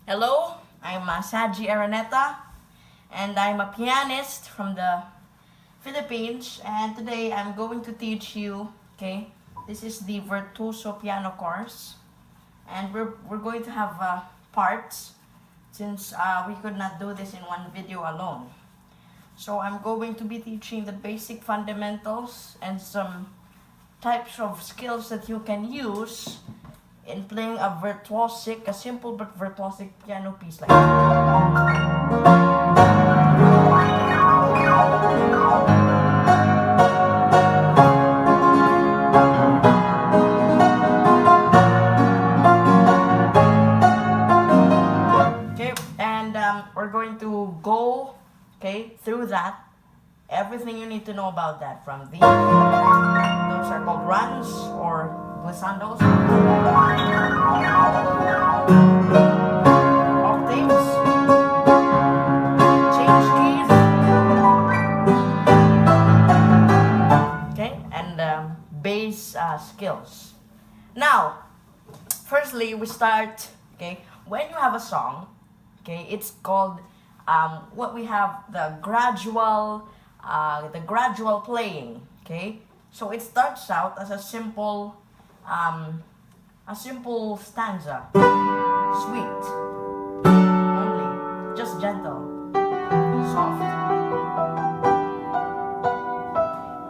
Hello, I'm Sage Araneta, and I'm a pianist from the Philippines. And today I'm going to teach you, okay, this is the Virtuoso Piano Course. And we're going to have parts since we could not do this in one video alone. So I'm going to be teaching the basic fundamentals and some types of skills that you can use in playing a simple but virtuosic piano piece like okay, and we're going to go through that. Everything you need to know about that, from these, those are called runs or glissandos, octaves, change keys, okay, and bass skills. Now, firstly, we start, when you have a song, it's called, what we have, the gradual playing, so it starts out as a simple stanza, sweet, only, just gentle, soft,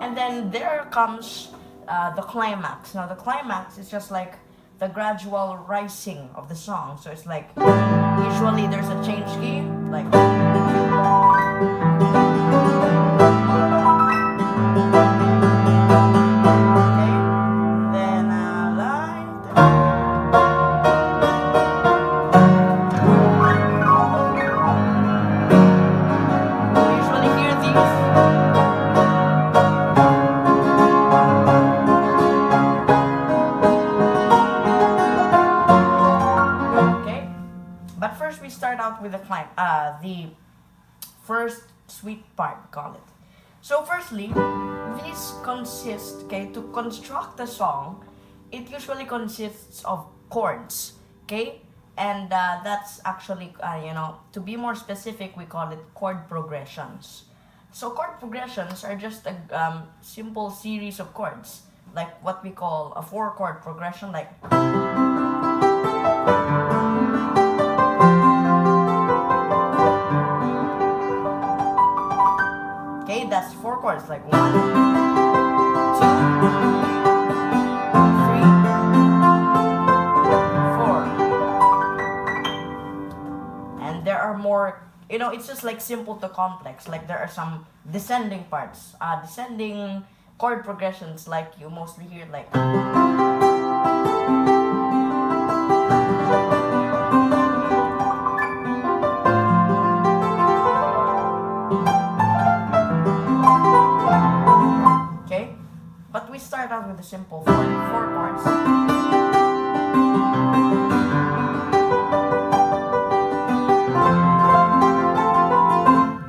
and then there comes the climax. Now the climax is just like the gradual rising of the song, so it's like, usually there's a change key, like, with the first sweet part, we call it. So firstly, this consists, to construct a song, it usually consists of chords, and that's actually, to be more specific, we call it chord progressions. So chord progressions are just a simple series of chords, like what we call a 4-chord progression, like that's 4 chords, like 1, 2, 3, 4, and there are more, it's just like simple to complex, like there are some descending parts, descending chord progressions, like you mostly hear, like start out with the simple 4 chords.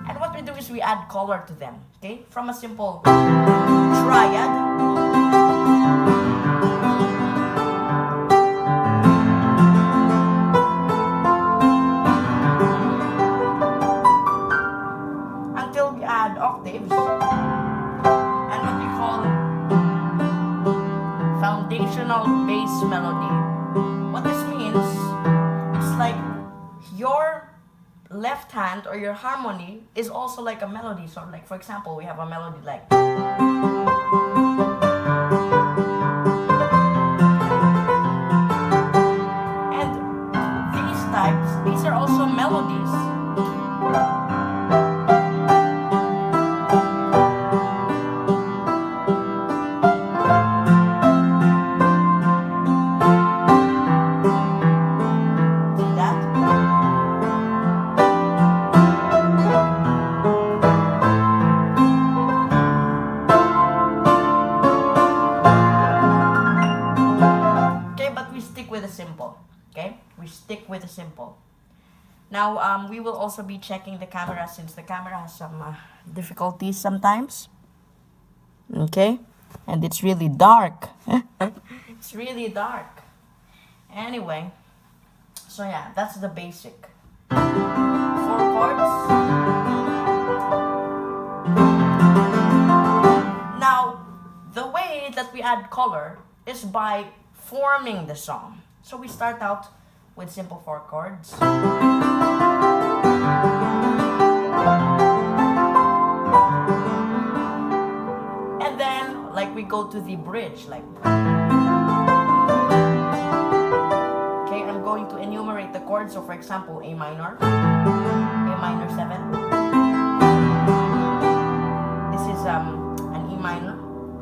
And what we do is we add color to them, from a simple triad. Until we add octaves. Bass melody. What this means, it's like your left hand or your harmony is also like a melody. So like, for example, we have a melody like, and these are also melodies. Stick with the simple. Now we will also be checking the camera, since the camera has some difficulties sometimes. And it's really dark. It's really dark. Anyway, So yeah, that's the basic. 4 chords. Now, the way that we add color is by forming the song. So we start out with simple 4 chords. And then, like, we go to the bridge, like. Okay, I'm going to enumerate the chords. So for example, A minor 7. This is an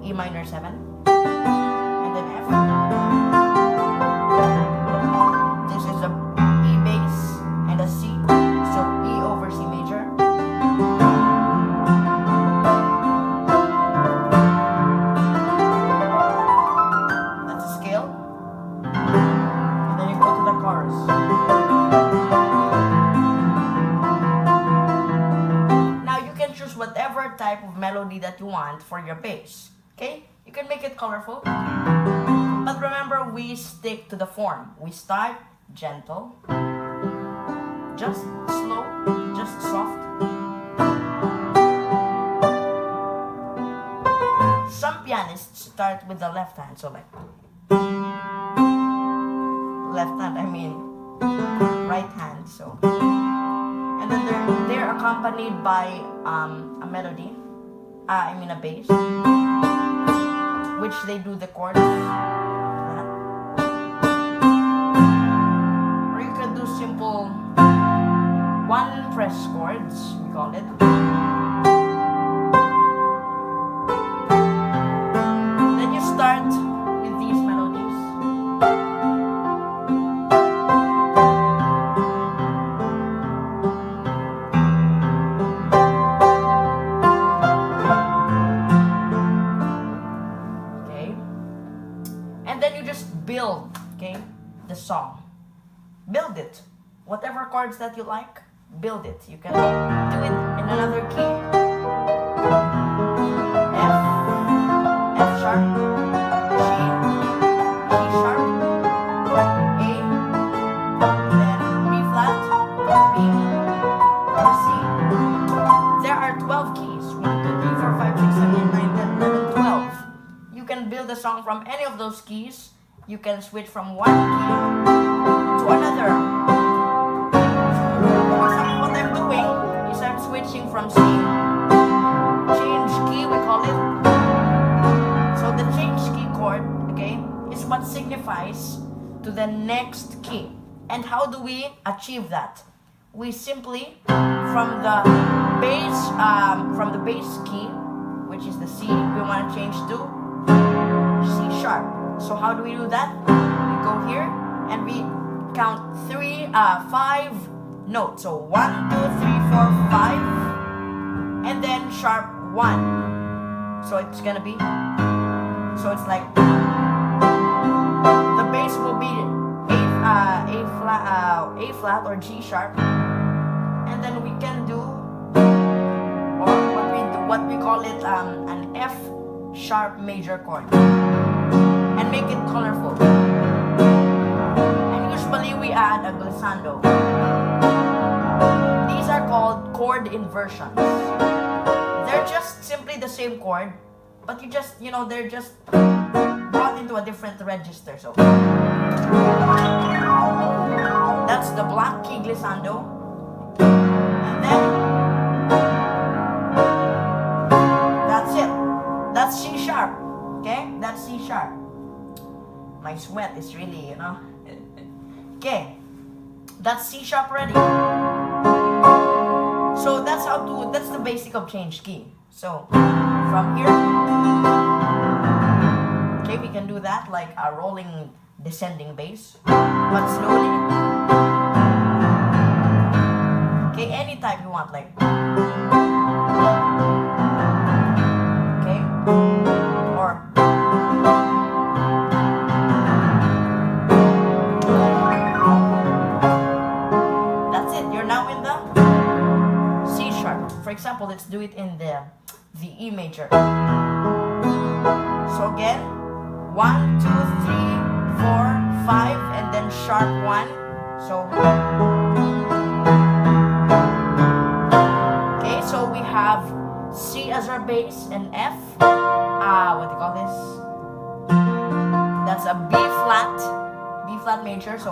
E minor 7. And then F. This is a E bass and a C. So E over C major. That's a scale. And then you go to the chorus. Now you can choose whatever type of melody that you want for your bass. Okay? You can make it colorful. But remember, we stick to the form. We start gentle, just slow, just soft. Some pianists start with the left hand, so like left hand, I mean right hand, so. And then they're accompanied by a melody, I mean a bass, which they do the chords. Or you could do simple one press chords, we call it. Then you start with these melodies. And then you just build, okay, the song. Build it. Whatever chords that you like, build it. You can do it in another key. F sharp, G sharp, A, then B flat, B, or C. There are 12 keys. 1, 2, 3, 4, 5, 6, 7, 8, 9, 10, 11, 12. You can build a song from any of those keys. You can switch from one key to another. So, what I'm doing is I'm switching from C, change key we call it. So the change key chord, okay, is what signifies to the next key. And how do we achieve that? We simply, from the bass key, which is the C, we want to change to C sharp. So how do we do that? We go here and we count 5 notes. So 1, 2, 3, 4, 5, and then sharp 1. So it's gonna be. So it's like the bass will be A flat or G sharp, and then we can do, or what we call it, an F sharp major chord. And make it colorful. And usually we add a glissando. These are called chord inversions. They're just simply the same chord, but they're just brought into a different register. So that's the black key glissando. And then that's it. That's C sharp. Okay? That's C sharp. My sweat is really, Okay, that's C sharp already. So that's the basic of change key. So from here, okay, we can do that like a rolling descending bass, but slowly. Okay, any type you want, like. Okay, or. For example, let's do it in the E major. So again, 1, 2, 3, 4, 5, and then sharp 1, So, okay, so we have C as our bass and F. What do you call this? That's a B flat major. So,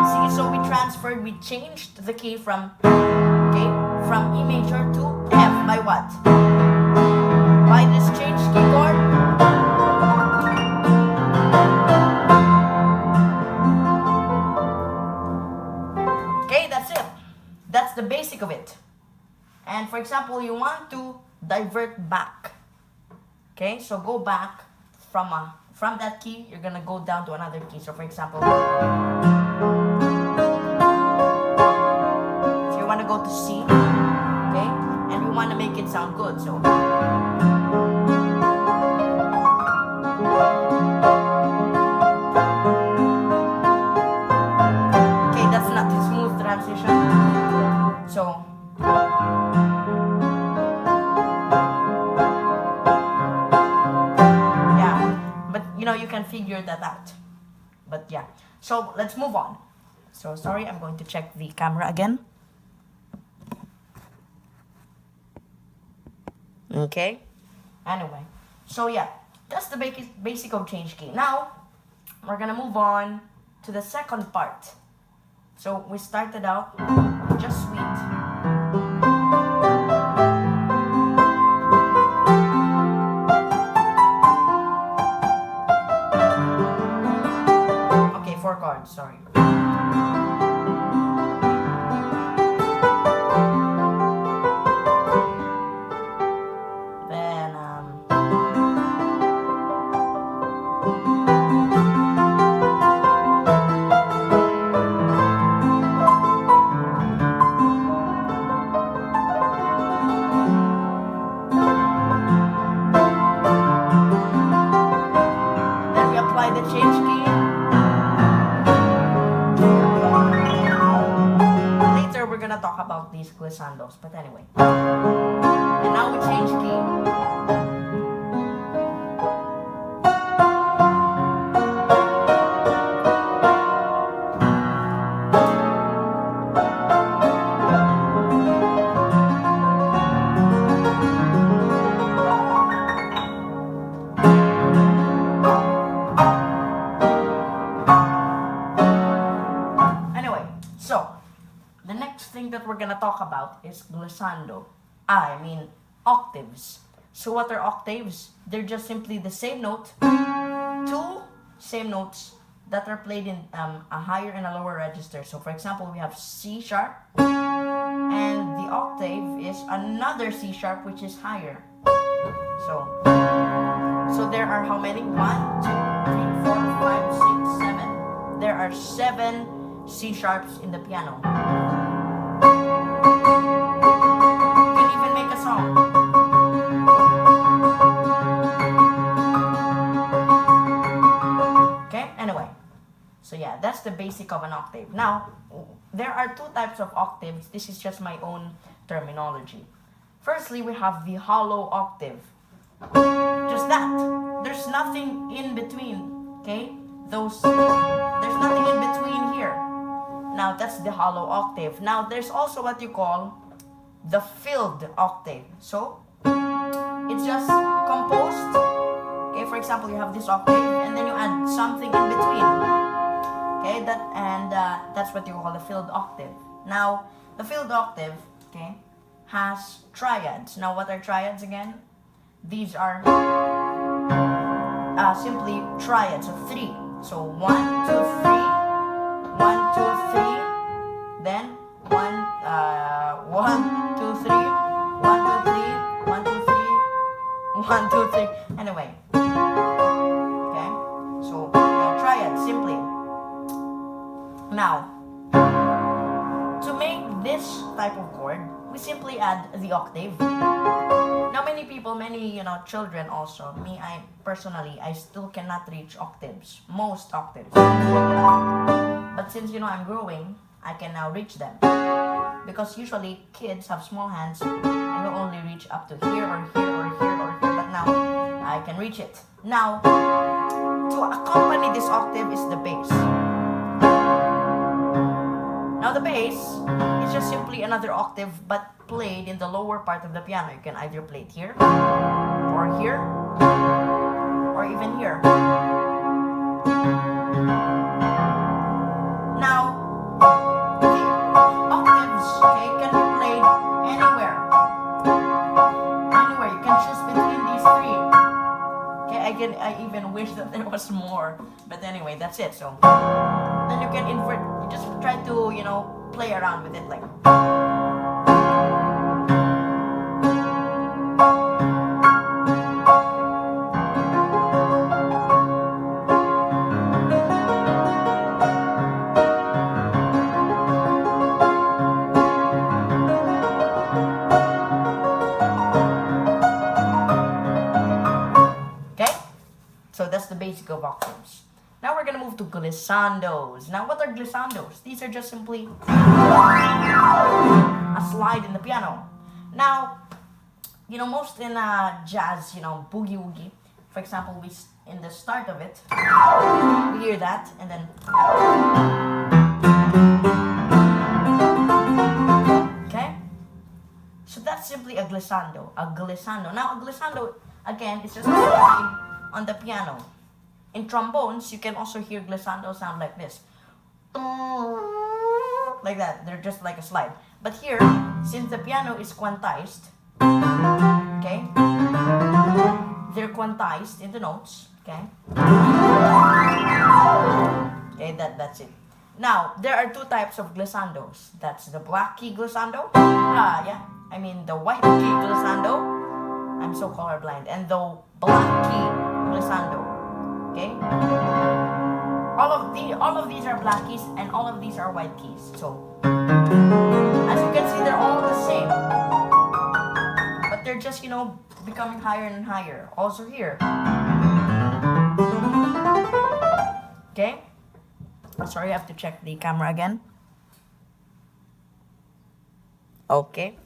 see, so we transferred, we changed the key from, okay, from E major to F by what? By this change key chord. Okay, that's it. That's the basic of it. And for example, you want to divert back. Okay, so go back from that key, you're gonna go down to another key. So for example, if you want to go to C, okay, and you want to make it sound good, so okay, that's not a smooth transition. So you can figure that out. But yeah, so let's move on. So sorry, I'm going to check the camera again. Okay, anyway, so yeah, that's the basic of change key. Now we're gonna move on to the second part. So we started out just sweet. Sorry. Then we apply the change key. Talk about these glissandos, but anyway. And now we change key. Anyway, so the next thing that we're gonna talk about is glissando. I mean octaves. So what are octaves? They're just simply the same note, two same notes that are played in a higher and a lower register. So for example, we have C sharp, and the octave is another C sharp which is higher. So there are how many? 1, 2, 3, 4, 5, 6, 7. There are 7 C sharps in the piano. You can even make a song. Okay, anyway. So yeah, that's the basic of an octave. Now, there are 2 types of octaves. This is just my own terminology. Firstly, we have the hollow octave. Just that. There's nothing in between. Okay? There's nothing in between here. Now, that's the hollow octave. Now, there's also what you call the filled octave. So, it's just composed. Okay, for example, you have this octave, and then you add something in between. Okay, that's what you call the filled octave. Now, the filled octave, okay, has triads. Now, what are triads again? These are simply triads of 3. So 1, 2, 3, 1, 2, 3, then 1, 2, 3, 1, 2, 3, 1, 2, 3, 1, 2, 3. Anyway, okay. So triad simply. Now, to make this type of chord, we simply add the octave. Now, many people, many children also, I personally still cannot reach octaves, most octaves. But since I'm growing, I can now reach them. Because usually kids have small hands and will only reach up to here or here or here or here. But now I can reach it. Now, to accompany this octave is the bass. Now the bass is just simply another octave but played in the lower part of the piano. You can either play it here, or even here. Now, the octaves, okay, can be played anywhere. Anywhere. You can choose between these three. Okay, I even wish that there was more. But anyway, that's it. So then you can invert. You just try to, play around with it like. So that's the basic of octaves. Now we're gonna move to glissandos. Now what are glissandos? These are just simply a slide in the piano. Now, most in jazz, boogie woogie, for example, in the start of it, we hear that, and then, okay? So that's simply a glissando. Now a glissando, again, is just a slide on the piano. In trombones, you can also hear glissando sound like this. Like that. They're just like a slide. But here, since the piano is quantized, okay, they're quantized in the notes, okay? Okay, that's it. Now, there are two types of glissandos. That's the black key glissando. The white key glissando. I'm so colorblind. And the black key glissando. Okay? All of these are black keys and all of these are white keys. So as you can see, they're all the same. But they're just, becoming higher and higher. Also here. Okay? Sorry, I have to check the camera again. Okay.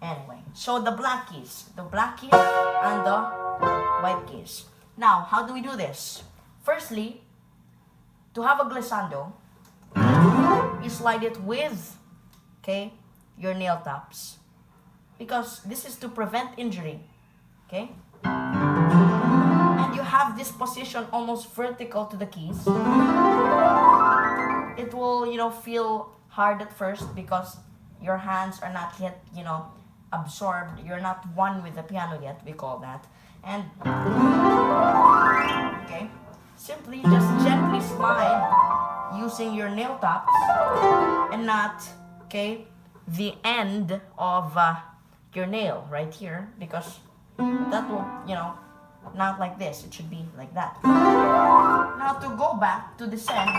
Anyway, so the black keys and the white keys. Now, how do we do this? Firstly, to have a glissando, you slide it with, your nail taps. Because this is to prevent injury, okay? And you have this position almost vertical to the keys. It will, feel hard at first because your hands are not yet, absorbed. You're not one with the piano yet, we call that. And, okay, simply just gently slide using your nail taps and not, the end of your nail right here, because that will, not like this. It should be like that. Now to go back to descend,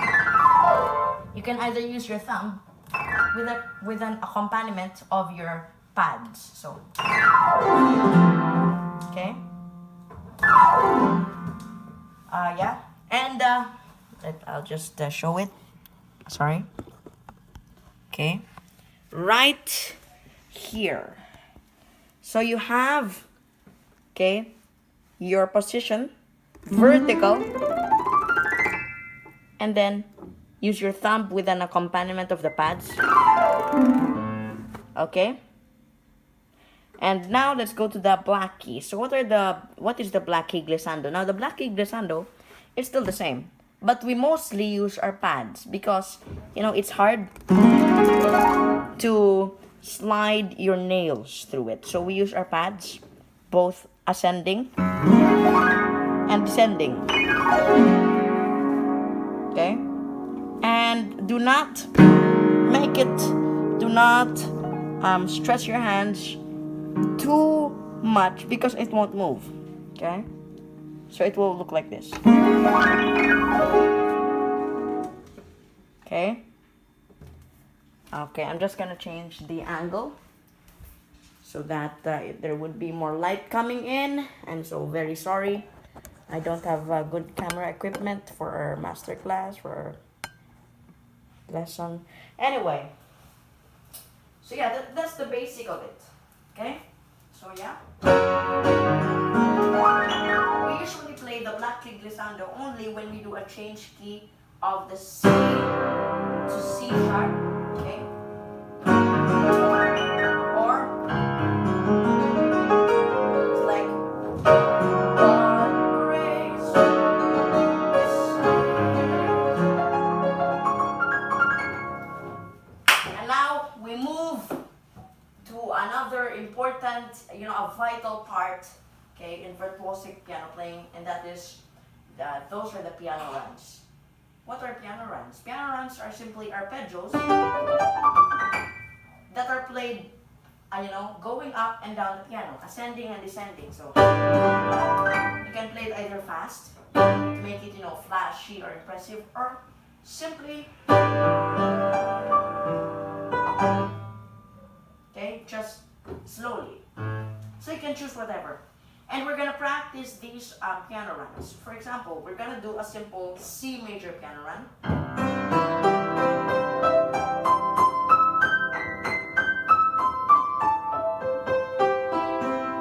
you can either use your thumb with an accompaniment of your pads. So, okay. And I'll just show it. Sorry. Okay. Right here. So you have, your position vertical, and then use your thumb with an accompaniment of the pads. Okay. And now let's go to the black key. So what is the black key glissando? Now the black key glissando is still the same, but we mostly use our pads because it's hard to slide your nails through it. So we use our pads, both ascending and descending. Okay? And do not stretch your hands too much because it won't move. Okay? So it will look like this. Okay? Okay, I'm just gonna change the angle so that there would be more light coming in. I'm so very sorry. I don't have good camera equipment for our master class, for our lesson. Anyway, so yeah, that's the basic of it. Okay? So yeah. We usually play the black key glissando sound only when we do a change key of the C to C sharp, okay? Or it's like all grace is saved. And now we move to another important, a vital part, okay, in virtuosic piano playing, and that is those are the piano runs. What are piano runs? Piano runs are simply arpeggios that are played, going up and down the piano, ascending and descending. So you can play it either fast to make it, flashy or impressive, or simply, okay, just slowly. So you can choose whatever. And we're gonna practice these piano runs. For example, we're gonna do a simple C major piano run.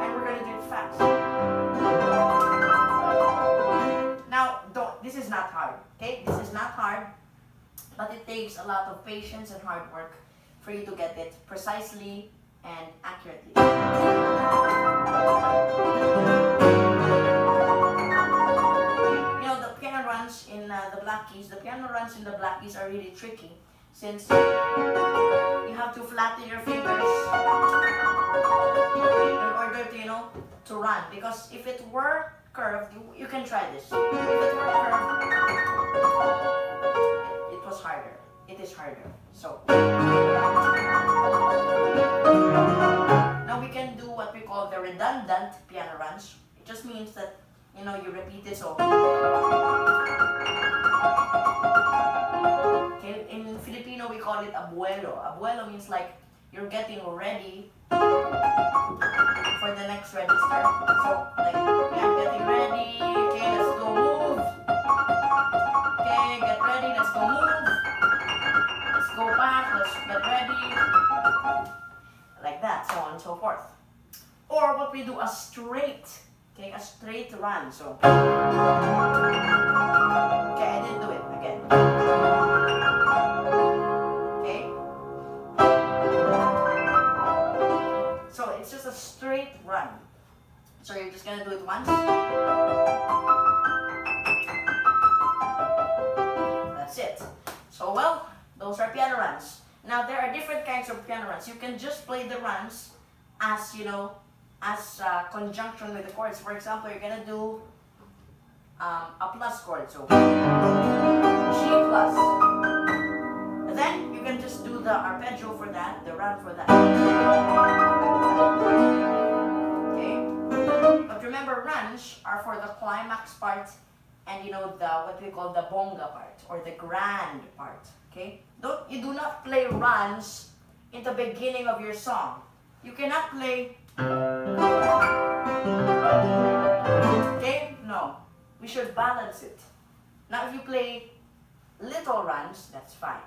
And we're gonna do it fast. Now, this is not hard, okay? This is not hard, but it takes a lot of patience and hard work for you to get it precisely and accurately. The piano runs in the piano runs in the black keys are really tricky, since you have to flatten your fingers in order to run. Because if it were curved, you can try this. If it were curved, it was harder. It is harder. So now we can do what we call the redundant piano runs. It just means that you repeat it. So okay, in Filipino we call it abuelo. Abuelo means like you're getting ready for the next register. So like, yeah, I'm getting ready. Okay, let's go move. Okay, get ready. Let's go move. Let's go back. Let's get ready. Like that, so on and so forth. Or what we do, a straight run. So okay, I didn't do it again. Okay, so it's just a straight run. So you're just gonna do it once. That's it. So well, those are piano runs. Now there are different kinds of piano runs. You can just play the runs as conjunction with the chords. For example, you're gonna do a plus chord, so G plus. Then you can just do the arpeggio for that, the run for that. Okay, but remember, runs are for the climax part, and what we call the bonga part or the grand part. Okay, you do not play runs in the beginning of your song. You cannot play. Okay, no, we should balance it. Now, if you play little runs, that's fine.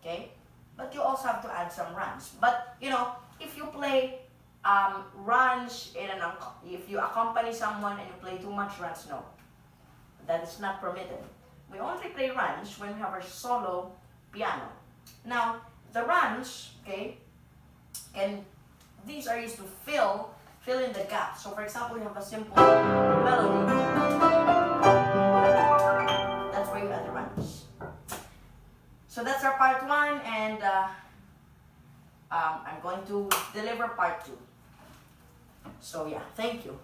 Okay, but you also have to add some runs. But if you play runs if you accompany someone and you play too much runs, no, that is not permitted. We only play runs when we have our solo piano. Now, the runs, okay, these are used to fill in the gap. So for example, you have a simple melody. That's where you add the runs. So that's our part 1, and I'm going to deliver part 2. So yeah, thank you.